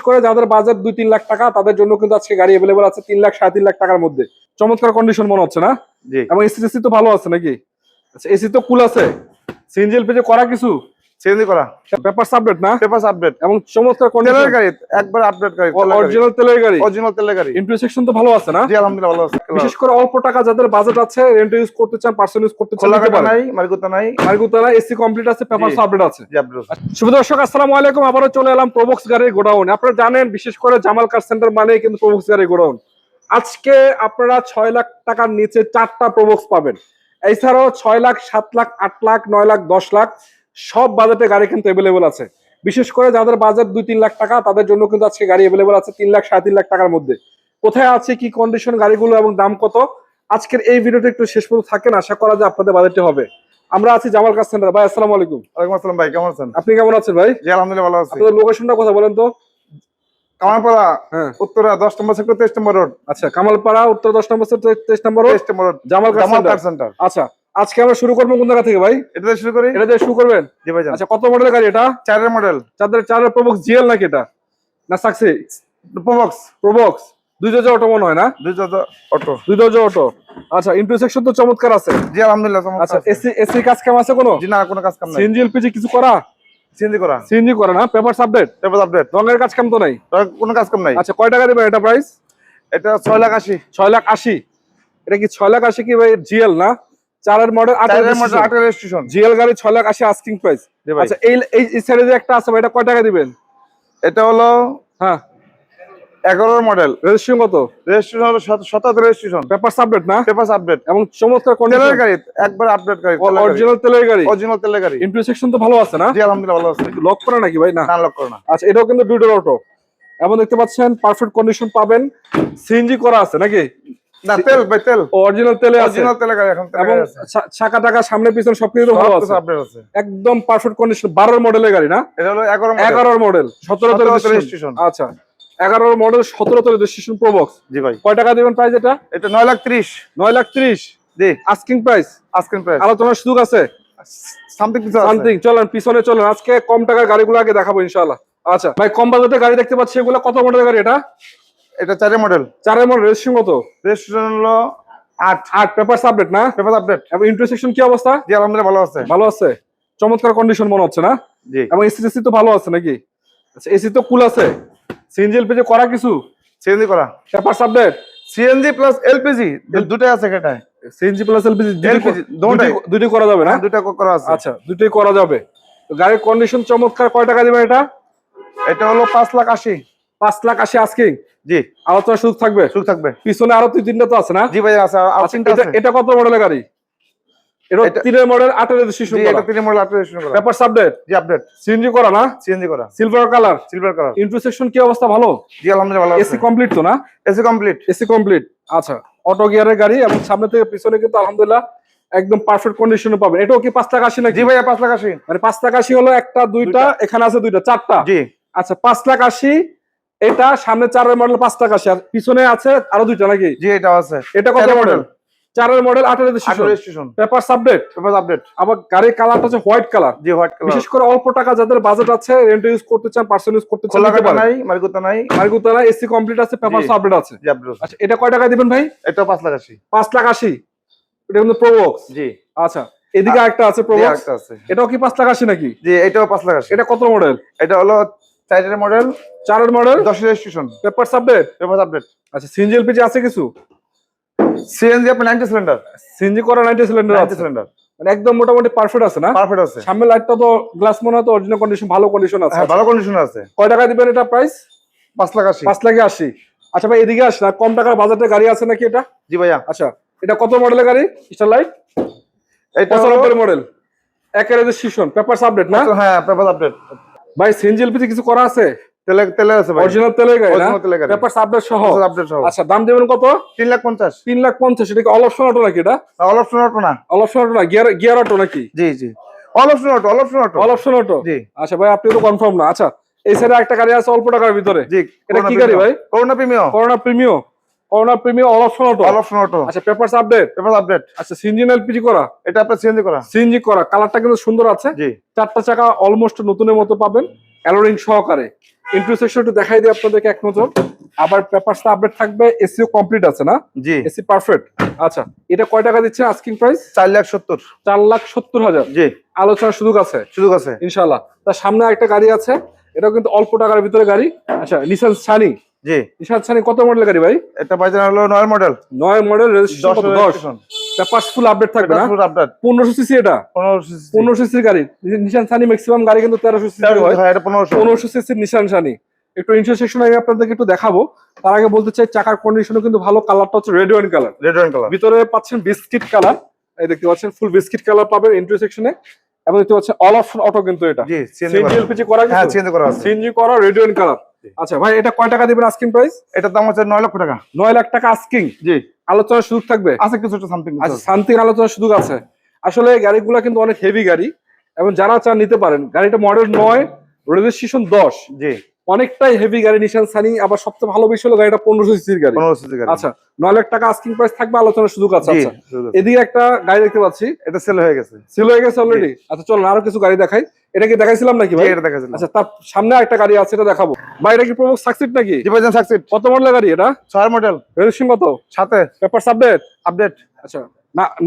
করে যাদের বাজেট 2-3 লাখ টাকা তাদের জন্য কিন্তু আজকে গাড়ি अवेलेबल আছে 3 লাখ 3.5 লাখ টাকার মধ্যে। চমৎকার কন্ডিশন মনে হচ্ছে না? জি। এবং এসি তো ভালো আছে নাকি? আচ্ছা এসি তো কুল আছে। সিএনজি এলপিজি করা কিছু? সিএনজি করা। পেপারস আপডেট না? Papers update. এবং চমৎকার কন্ডিশন। তেলের গাড়ি একবার আপডেট গাড়ি। অরিজিনাল তেলের গাড়ি। অরিজিনাল তেলের গাড়ি। ইন্টারসেকশন তো ভালো আছে না? জি আলহামদুলিল্লাহ ভালো আছে। বিশেষ করে অল্প টাকা যাদের বাজেট আছে রেন্ট ইউজ করতে চান পার্সোনাল ইউজ করতে চান খোলা গাড়ি নাই মার্গুতা নাই। মার্গুতা নাই এসি কমপ্লিট আছে পেপারস আপডেট আছে। জি আপডেট আছে। শুভ দর্শক আসসালামু আলাইকুম আবারো চলে এলাম প্রবক্স গাড়ির গোডাউন। আপনারা জানেন বিশেষ করে জামাল কার সেন্টার মানে কিন্তু প্রবক্স গাড়ির গোডাউন। আজকে আপনারা 6 লাখ টাকার নিচে 4টা প্রবক্স পাবেন। এছাড়াও 6 লাখ 7 লাখ 8 লাখ 9 লাখ 10 লাখ সব বাজেটে গাড়ি কিন্তু अवेलेबल আছে। বিশেষ করে যাদের বাজেট 2-3 লাখ টাকা তাদের জন্য কিন্তু আজকে গাড়ি अवेलेबल আছে 3 লাখ 3.5 লাখ টাকার মধ্যে। কোথায় আছে কি কন্ডিশন গাড়িগুলো এবং দাম কত আজকের এই ভিডিওটা একটু শেষ পর্যন্ত থাকেন, আশা করা যায় আপনাদের বাজেটে হবে। আমরা আছি জামাল কার সেন্টার। ভাই আসসালামু আলাইকুম। ওয়ালাইকুম আসসালাম ভাই, কেমন আছেন? আপনি কেমন আছেন ভাই? জি আলহামদুলিল্লাহ ভালো আছি। আপনাদের লোকেশনটা কথা বলেন তো। কামালপাড়া উত্তরা 10 নম্বর সেক্টর 23 নম্বর রোড। আচ্ছা কামালপাড়া উত্তর 10 নম্বর সেক্টর 23 নম্বর রোড জামাল কার সেন্টার। আচ্ছা আজকে আমরা শুরু করব কোন জায়গা থেকে ভাই? এটা দিয়ে শুরু করি। এটা দিয়ে শুরু করবেন? জি ভাই। আচ্ছা কত মডেলের গাড়ি এটা? 4 এর মডেল। 4 এর প্রবক্স জিএল নাকি এটা? না সাকসি? প্রবক্স 2000 অটো মনে হয় না? 2000 অটো। 2000 অটো। আচ্ছা ইন্টারসেকশন তো চমৎকার আছে। জি আলহামদুলিল্লাহ চমৎকার। আচ্ছা এসি কাজ কাম আছে কোনো? জি না কোনো কাজ কাম নাই। সিএনজি এলপিজি কিছু করা? সিএনজি করা। সিএনজি করা না? Papers update? Papers update. রঙের কাজ কাম তো নাই? কোনো কাজ কাম নাই। আচ্ছা কয় টাকা দিবেন এটা প্রাইস? এটা 6 লাখ 80। 6 লাখ 80। এটা কি 6 লাখ 80 কি ভাই জিএল না? 4 এর মডেল 8 এর রেজিস্ট্রেশন। জিএল গাড়ি 6 লাখ 80 আস্কিং প্রাইস। আচ্ছা এই সাইডে যে একটা আছে ভাই এটা কয় টাকা দিবেন? এটা হলো হ্যাঁ 11 এর মডেল। রেজিস্ট্রেশন কত? রেজিস্ট্রেশন হলো 77 রেজিস্ট্রেশন। পেপারস আপডেট না? Papers update. এবং চমৎকার কন্ডিশন। তেলের গাড়ি একবার আপডেট গাড়ি। অরিজিনাল তেলের গাড়ি। অরিজিনাল তেলের গাড়ি। ইন্টারসেকশন তো ভালো আছে না? জি আলহামদুলিল্লাহ ভালো আছে। লক করা নাকি ভাই? না না লক করা না। আচ্ছা এটাও কিন্তু দুই ডোর অটো। এবং দেখতে পাচ্ছেন পারফেক্ট কন্ডিশন পাবেন। সিএনজি করা আছে নাকি? না তেল ভাই তেল। অরিজিনাল তেলে আছে। অরিজিনাল তেলের গাড়ি এখন। এবং চাকা টাকা সামনে পিছনে সবকিছু ভালো আছে। আপডেট আছে। একদম পারফেক্ট কন্ডিশন। 12 এর মডেলের গাড়ি না? এটা হলো 11 এর মডেল 17 এর রেজিস্ট্রেশন। আচ্ছা 11 এর মডেল 17 এর রেজিস্ট্রেশন প্রবক্স। জি ভাই। কয় টাকা দিবেন প্রাইস এটা? এটা 9 লাখ 30। 9 লাখ 30। জি আস্কিং প্রাইস। Asking price. আলোচনার সুযোগ আছে? সামথিং চলেন পিছনে চলেন। আজকে কম টাকার গাড়িগুলো আগে দেখাবো ইনশাআল্লাহ। আচ্ছা ভাই কম বাজেটের গাড়ি দেখতে পাচ্ছি, এগুলো কত মডেলের গাড়ি এটা? এটা 4 এর মডেল। 4 এর মডেল রেজিস্ট্রেশন কত? রেজিস্ট্রেশন হলো 8 পেপারস আপডেট না? Papers update. এবং ইন্টারসেকশন কি অবস্থা? জি আলহামদুলিল্লাহ ভালো আছে। ভালো আছে। চমৎকার কন্ডিশন মনে হচ্ছে না? জি। এবং এসি তো ভালো আছে নাকি? আচ্ছা এসি তো কুল আছে। সিএনজি এলপিজি করা কিছু? সিএনজি করা। Papers update. CNG plus LPG দুটোই আছে এটায়। সিএনজি প্লাস এলপিজি দুটোই করা যাবে না? দুটো করা আছে। আচ্ছা দুটোই করা যাবে। তো গাড়ির কন্ডিশন চমৎকার। কয় টাকা দিবেন এটা? এটা হলো 5 লাখ 80। 5 লাখ 80 আস্কিং। জি। আলোচনা সুযোগ থাকবে? সুযোগ থাকবে। পিছনে আরো 2-3টা তো আছে না? জি ভাই আছে। এটা কত মডেলের গাড়ি? এটা 3 এর মডেল 8 এর রেজিস্ট্রেশন করা। এটা 3 এর মডেল 8 এর রেজিস্ট্রেশন করা। Papers update? জি আপডেট। সিএনজি করা না? সিএনজি করা। Silver colour. Silver colour. Intersection কি অবস্থা? ভালো? জি আলহামদুলিল্লাহ ভালো আছে। এসি কমপ্লিট তো না? AC complete. AC complete. আচ্ছা অটো গিয়ারের গাড়ি এবং সামনে থেকে পিছনে কিন্তু আলহামদুলিল্লাহ একদম পারফেক্ট কন্ডিশনে পাবেন। এটাও কি 5 লাখ 80 নাকি? জি ভাই 5 লাখ 80। মানে 5 লাখ 80 হলো একটা দুইটা, এখানে আছে দুইটা, 4টা। জি। আচ্ছা 5 লাখ 80 এটা সামনে 4 এর মডেল 5 লাখ 80 আর পিছনে আছে আরো দুইটা নাকি? জি এটা আছে। এটা কত মডেল? 4 এর মডেল 8 এর registration. Papers update? Papers update. আবার গাড়ির কালারটা হচ্ছে হোয়াইট কালার। জি হোয়াইট কালার। বিশেষ করে অল্প টাকা যাদের বাজেট আছে রেন্ট ইউজ করতে চান পার্সোনাল ইউজ করতে চান খোলা গাড়ি নাই মার্গুতা নাই। মার্গুতা নাই এসি কমপ্লিট আছে পেপারস আপডেট আছে। জি আপডেট। আচ্ছা এটা কয় টাকা দিবেন ভাই? এটা 5 লাখ 80। 5 লাখ 80। এটা কিন্তু প্রবক্স। জি। আচ্ছা এদিকে আরেকটা আছে প্রবক্স। একটা আছে। এটাও কি 5 লাখ 80 নাকি? জি এটাও 5 লাখ 80। এটা কত মডেল? এটা হলো 4 এর মডেল। 4 এর মডেল 10 এর registration. Papers update? Papers update. আচ্ছা সিএনজি এলপিজি আছে কিছু? সিএনজি আপনি 90 সিলিন্ডার। সিএনজি করা 90 সিলিন্ডার আছে। 90 সিলিন্ডার। মানে একদম মোটামুটি পারফেক্ট আছে না? পারফেক্ট আছে। সামনের লাইটটা তো গ্লাস মনে হয় তো অরিজিনাল কন্ডিশন ভালো কন্ডিশন আছে। হ্যাঁ ভালো কন্ডিশন আছে। কয় টাকা দিবেন এটা প্রাইস? 5 লাখ 80। 5 লাখ 80। আচ্ছা ভাই এদিকে আসেন, কম টাকার বাজেটের গাড়ি আছে নাকি এটা? জি ভাইয়া। আচ্ছা এটা কত মডেলের গাড়ি? স্টারলাইট? এটা 95 মডেল 1 এর রেজিস্ট্রেশন। পেপারস আপডেট না? হ্যাঁ পেপারস আপডেট। ভাই সিএনজি এলপিজি কিছু করা আছে? তেলে আছে ভাই। অরিজিনাল তেলের গাড়ি না? অরিজিনাল তেলের গাড়ি। পেপারস আপডেট সহ। আপডেট সহ। আচ্ছা দাম দিবেন কত? 3 লাখ 50। 3 লাখ 50। এটা কি অল অপশন অটো নাকি এটা? অল অপশন অটো না। অল অপশন অটো না, গিয়ার অটো নাকি? জি জি all option auto. All option auto. All option auto. জি। আচ্ছা ভাই আপনি তো কনফার্ম না। আচ্ছা এই সাইডে একটা গাড়ি আছে অল্প টাকার ভিতরে। জি এটা কি গাড়ি ভাই? Corona premium. Corona premium. Corona premium all option auto. All option auto. আচ্ছা পেপারস আপডেট? Papers update. আচ্ছা সিএনজি এলপিজি করা? এটা আপনার সিএনজি করা। সিএনজি করা। কালারটা কিন্তু সুন্দর আছে। জি। 4টা চাকা অলমোস্ট নতুনের মতো পাবেন অ্যালোরিং সহকারে। ইন্টারসেকশন একটু দেখাই দিই আপনাদেরকে এক নজর। আবার পেপারসটা আপডেট থাকবে, এসিও কমপ্লিট আছে না? জি এসি পারফেক্ট। আচ্ছা, এটা কয় টাকা দিচ্ছে আস্কিং প্রাইস? 4,70,000। 4,70,000। জি আলোচনার সুযোগ আছে সুযোগ আছে। ইনশাআল্লাহ। তার সামনে একটা গাড়ি আছে, এটাও কিন্তু অল্প টাকার ভিতরে গাড়ি। আচ্ছা, নিসান সানি। জি নিসান সানি কত মডেলের গাড়ি ভাই? এটা ভাইজান হলো 9 মডেল, 9 মডেল, রেজিস্ট্রেশন 10 কত? 10। পেপারস ফুল আপডেট থাকবে না? আপডেট 1500 সিসি এটা। 1500 সিসির গাড়ি। নিসান সানি ম্যাক্সিমাম গাড়ি কিন্তু 1300 সিসি হয়। হ্যাঁ এটা 1500। 1500 সিসির নিসান সানি। একটু ইন্টারসেকশন আমি আপনাদেরকে একটু দেখাবো। তার আগে বলতে চাই চাকার কন্ডিশনও কিন্তু ভালো, কালারটা হচ্ছে red wine colour. Red wine colour. ভিতরে পাচ্ছেন বিস্কিট কালার, এই দেখতে পাচ্ছেন ফুল বিস্কিট কালার পাবেন ইন্টারসেকশনে। এবং দেখতে পাচ্ছেন অল অপশন অটো কিন্তু এটা। জি সিএনজি এলপিজি করা কিন্তু? হ্যাঁ সিএনজি করা আছে। সিএনজি করা রেড ওয়াইন কালার। আচ্ছা ভাই, এটা কয় টাকা দিবেন আস্কিং প্রাইস? এটার দাম হচ্ছে 9 লক্ষ টাকা। 9 লাখ টাকা আস্কিং। জি আলোচনার সুযোগ থাকবে? আছে কিছুটা সামথিং। আচ্ছা, শান্তির আলোচনার সুযোগ আছে। আসলে গাড়িগুলো কিন্তু অনেক হেভি গাড়ি, এবং যারা চান নিতে পারেন। গাড়িটা মডেল 9, রেজিস্ট্রেশন 10। জি অনেকটাই হেভি গাড়ি নিসান সানি। আবার সবচেয়ে ভালো বিষয় হলো গাড়িটা 1500 সিসির গাড়ি। 1500 সিসি গাড়ি। আচ্ছা, 9 লাখ টাকা আস্কিং প্রাইস থাকবে, আলোচনার সুযোগ আছে। জি আচ্ছা, এদিকে একটা গাড়ি দেখতে পাচ্ছি, এটা সেল হয়ে গেছে। সেল হয়ে গেছে অলরেডি। আচ্ছা চলুন আরো কিছু গাড়ি দেখাই। এটা কি দেখাইছিলাম নাকি জি ভাই? এটা দেখাচ্ছি। আচ্ছা, তার সামনে একটা গাড়ি আছে, এটা দেখাবো। ভাই এটা কি প্রবক্স সাকসিড নাকি? জি ভাইজান সাকসিড। কত মডেলের গাড়ি এটা? 6 মডেল, রেজিস্ট্রেশন কত? সাথে পেপারস আপডেট? আপডেট। আচ্ছা,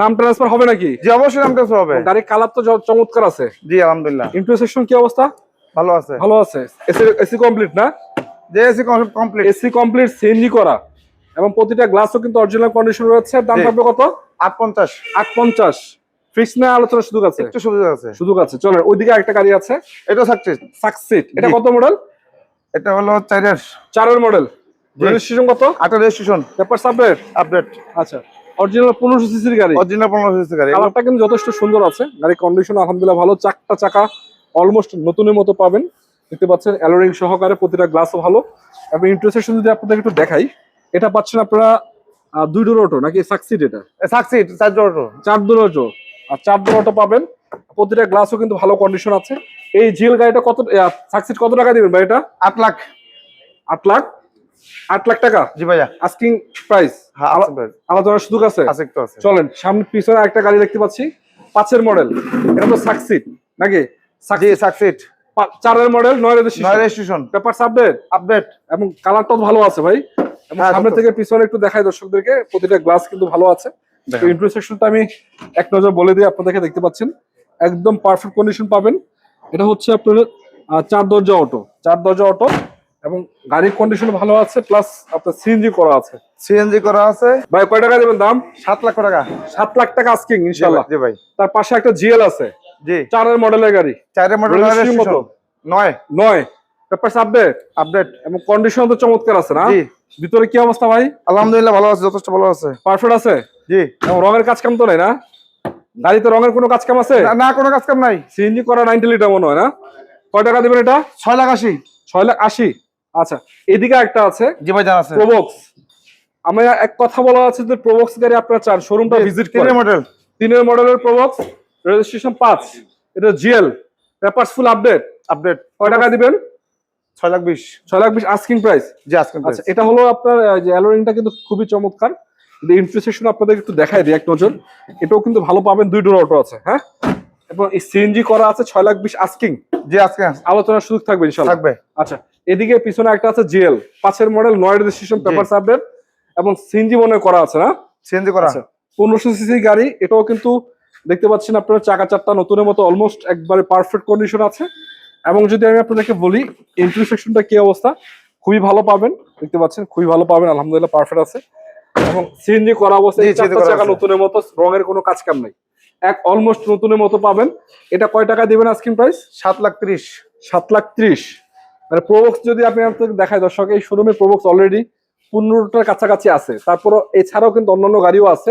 নাম ট্রান্সফার হবে নাকি? জি অবশ্যই নাম ট্রান্সফার হবে। গাড়ির কালার তো চমৎকার আছে। জি আলহামদুলিল্লাহ। ইন্টারসেকশন কি অবস্থা? ভালো আছে। ভালো আছে। এসি কমপ্লিট না? যে AC complete. AC complete, CNG করা, এবং প্রতিটা গ্লাসও কিন্তু অরিজিনাল কন্ডিশন রয়েছে। দাম পাবে কত? 850। 850। ফিক্স না আলোচনার সুযোগ আছে? একটু সুযোগ আছে। সুযোগ আছে। চলেন ওইদিকে একটা গাড়ি আছে, এটা সাকসিড। সাকসিড। এটা জি। কত মডেল? এটা হলো 4 4 মডেল, জি। রেজিস্ট্রেশন কত? 8 রেজিস্ট্রেশন, পেপারস আপডেট? আপডেট। আচ্ছা, অরিজিনাল 1500 সিসির গাড়ি। অরিজিনাল 1500 সিসি গাড়ি। কালারটা কিন্তু যথেষ্ট সুন্দর আছে। গাড়ির কন্ডিশন আলহামদুলিল্লাহ ভালো। চারটা চাকা অলমোস্ট নতুনের মতো পাবেন, দেখতে পাচ্ছেন অ্যালোরিং সহকারে, প্রতিটা গ্লাসও ভালো। এবং ইন্টারসেকশন যদি আপনাদের একটু দেখাই, এটা পাচ্ছেন আপনারা 2 ডোর অটো নাকি সাকসিড? এটা সাকসিড 4 ডোর। 4 ডোর অটো। আর 4 ডোর অটো পাবেন, প্রতিটা গ্লাসও কিন্তু ভালো কন্ডিশন আছে। এই জিএল গাড়িটা কত, সাকসিড কত টাকা দিবেন ভাই এটা? 8 লাখ। 8 লাখ? 8 লাখ টাকা জি ভাইয়া। Asking price. হ্যাঁ আছে ভাই। আলাদার সুযোগ আছে? আছে একটু আছে। চলেন সামনে পিছনে একটা গাড়ি দেখতে পাচ্ছি, 5 মডেল। এটা তো সাকসিড নাকি? জি succeed. 4 model, 9 9 registration, papers update? Update. এবং কালারটাও ভালো আছে ভাই। এবং হ্যাঁ, সামনে তো। থেকে পিছনে একটু দেখাই দর্শকদেরকে, প্রতিটা গ্লাস কিন্তু ভালো আছে। তো দেখেন। ইন্টারসেকশনটা আমি এক নজর বলে দিই আপনাদেরকে, দেখতে পাচ্ছেন একদম পারফেক্ট কন্ডিশন পাবেন। এটা হচ্ছে আপনার 4 দরজা অটো, 4 দরজা অটো, এবং গাড়ির কন্ডিশন ভালো আছে, প্লাস আপনার সিএনজি করা আছে। সিএনজি করা আছে। ভাই কয় টাকা দেবেন দাম? 7 লাখ টাকা। 7 লাখ টাকা আস্কিং ইনশাআল্লাহ। জি ভাই। তার পাশে একটা জিএল আছে, জি 4 মডেলের গাড়ি। 4 মডেল, রেজিস্ট্রেশন কত? রেজিস্ট্রেশন 9। 9, papers update? আপডেট। এবং কন্ডিশন তো চমৎকার আছে না? জি ভিতরে কি অবস্থা ভাই? আলহামদুলিল্লাহ ভালো আছে, যথেষ্ট ভালো আছে। পারফেক্ট আছে? জি এবং রঙের কাজ কাম তো নাই না? গাড়িতে রঙের কোনো কাজ কাম আছে? না কোনো কাজ কাম নাই। সিএনজি করা 90 লিটার মনে হয় না? কয় টাকা দিবেন এটা? 6 লাখ 80। 6 লাখ 80। আচ্ছা, এদিকে একটা আছে জি ভাই জানা আছে। প্রোবক্স। আমি এক কথা বলা আছে যে প্রোবক্স গাড়ি আপনারা চান, শোরুমটা ভিজিট 3 করেন। মডেল, 3 মডেলের প্রোবক্স, রেজিস্ট্রেশন 5, এটা GL, papers full update. Update. কয় টাকা দিবেন? 6 লাখ 20। 6 lakh 20 asking price. জি আজকে আচ্ছা, এটা হলো আপনার যে অ্যালোরিংটা কিন্তু খুবই চমৎকার। কিন্তু ইন্টারসেকশন আপনাদের একটু দেখাই দিই এক নজর, এটাও কিন্তু ভালো পাবেন। 2 ডোর অটো আছে, হ্যাঁ, এবং এই সিএনজি করা আছে। 6 লাখ 20 আস্কিং। জি আজকে আলোচনার সুযোগ থাকবে ইনশাআল্লাহ। থাকবে। আচ্ছা, এদিকে পিছনে একটা আছে GL, 5 model, 9 registration, papers update, এবং সিএনজি মনে হয় করা আছে না? সিএনজি করা। আচ্ছা, 1500 সিসি গাড়ি। এটাও কিন্তু দেখতে পাচ্ছেন আপনারা চাকা চারটা নতুনের মতো অলমোস্ট একবারে পারফেক্ট কন্ডিশন আছে। এবং যদি আমি আপনাদেরকে বলি ইন্টারসেকশনটা কি অবস্থা, খুবই ভালো পাবেন, দেখতে পাচ্ছেন খুবই ভালো পাবেন, আলহামদুলিল্লাহ পারফেক্ট আছে। এবং সিএনজি করা অবস্থায় জি, চারটা করা চাকা আছে। নতুনের মতো, রঙের কোনো কাজ কাম নাই, এক অলমোস্ট নতুনের মতো পাবেন। এটা কয় টাকা দিবেন আস্কিং প্রাইস? 7 লাখ 30। 7 লাখ 30। মানে প্রোবক্স যদি আপনি আপনাদের দেখায় দর্শক, এই শোরুমে প্রোবক্স অলরেডি 15টার কাছাকাছি আছে। তারপরও এছাড়াও কিন্তু অন্যান্য গাড়িও আছে,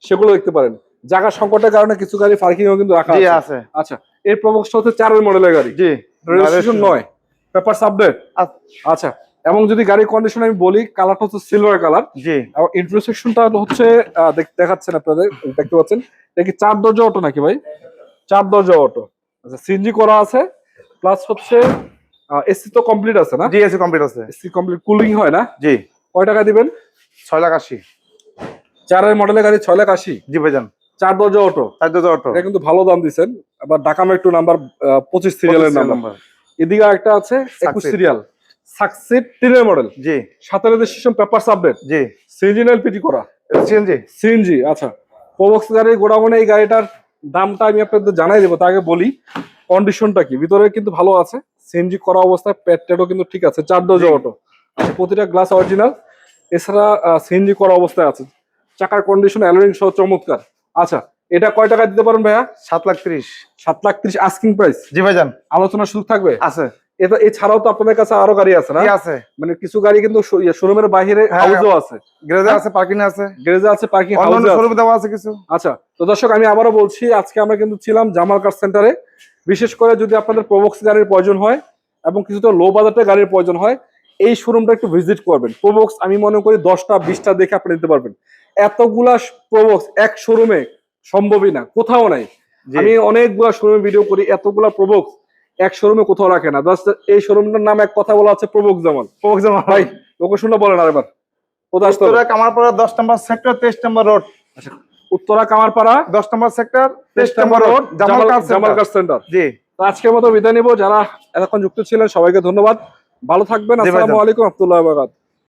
সেগুলো দেখতে পারেন। জায়গা সংকটের কারণে কিছু গাড়ি পার্কিংও কিন্তু রাখা জি আছে। আছে। আচ্ছা, এই প্রোবক্সটা হচ্ছে 4 মডেলের গাড়ি, জি রেজিস্ট্রেশন 9, পেপারস আপডেট। আচ্ছা, এবং যদি গাড়ির কন্ডিশন আমি বলি, কালারটা হচ্ছে সিলভার কালার। জি এবং ইন্টারসেকশনটা হচ্ছে দেখাচ্ছেন আপনাদের, দেখতে পাচ্ছেন। এটা কি 4 দরজা অটো নাকি ভাই? 4 দরজা অটো। আচ্ছা, সিএনজি করা আছে, প্লাস হচ্ছে এসি তো কমপ্লিট আছে না? জি এসি কমপ্লিট আছে। এসি কমপ্লিট, কুলিং হয় না? জি কয় টাকা দিবেন? 6 লাখ 80। 4 মডেলের গাড়ি 6 লাখ 80। জি ভাইজান। 4 দরজা অটো। 4 দরজা অটো। এটা কিন্তু ভালো দাম দিচ্ছেন। আবার ঢাকা মেট্রো নাম্বার 25 সিরিয়ালের নাম্বার। এদিকে একটা আছে 21 সিরিয়াল, সাকসিড 3 মডেল, জি সাথে রেজিস্ট্রেশন পেপারস আপডেট, জি সিএনজি এলপিজি করা, সিএনজি সিএনজি। আচ্ছা, প্রবক্স গাড়ির গোডাউনে এই গাড়িটার দামটা আমি আপনাদের জানাই দেবো, তার আগে বলি কন্ডিশনটা কি। ভিতরে কিন্তু ভালো আছে, সিএনজি করা অবস্থায়, পেটও কিন্তু ঠিক আছে, 4 ডোজ অটো। আচ্ছা, প্রতিটা গ্লাস অরিজিনাল, এছাড়া সিএনজি করা অবস্থায় আছে, চাকার কন্ডিশন অ্যালোরিং সহ চমৎকার। আচ্ছা, এটা কয় টাকা দিতে পারেন ভাইয়া? 7,30,000। 7,30,000 আস্কিং প্রাইস, জি ভাইজান আলোচনার সুযোগ থাকবে। আছে। এটা এছাড়াও তো আপনাদের কাছে আরো গাড়ি আছে না? কি আছে? মানে কিছু গাড়ি কিন্তু শোরুমের বাইরে হ্যাঁ, হাউসও আছে, গ্যারেজে আছে, পার্কিং আছে, গ্যারেজে আছে, পার্কিং অন্যান্য হাউসে শোরুমে দেওয়া আছে কিছু। আচ্ছা, তো দর্শক আমি আবারও বলছি, আজকে আমরা কিন্তু ছিলাম জামাল কার সেন্টারে। বিশেষ করে যদি আপনাদের প্রবক্স গাড়ির প্রয়োজন হয় এবং কিছুটা লো বাজেটের গাড়ির প্রয়োজন হয়, এই শোরুমটা একটু ভিজিট করবেন। প্রবক্স আমি মনে করি 10টা 20টা দেখে আপনি নিতে পারবেন। এতগুলা প্রবক্স এক শোরুমে সম্ভবই না, কোথাও নাই। জি। আমি অনেকগুলা শোরুমে ভিডিও করি, এতগুলা প্রবক্স এক শোরুমে কোথাও রাখে না। জাস্ট এই শোরুমটার নাম এক কথা বলা আছে, প্রবক্স জামাল। প্রবক্স জামাল ভাই লোকেশনটা বলেন আরেকবার। কোথায় আসতে হবে? উত্তরা কামারপাড়া 10 নম্বর সেক্টর 23 নম্বর রোড। উত্তরা কামারপাড়া 10 নম্বর সেক্টর 23 নম্বর রোড, জামাল কার সেন্টার। জি। তো আজকের মতো বিদায় নিব। যারা এতক্ষণ যুক্ত ছিলেন সবাইকে ধন্যবাদ, ভালো থাকবেন। জি ভাইজান। আসসালামু আলাইকুম, রাহমাতুল্লাহি ওয়া বারাকাতুহু।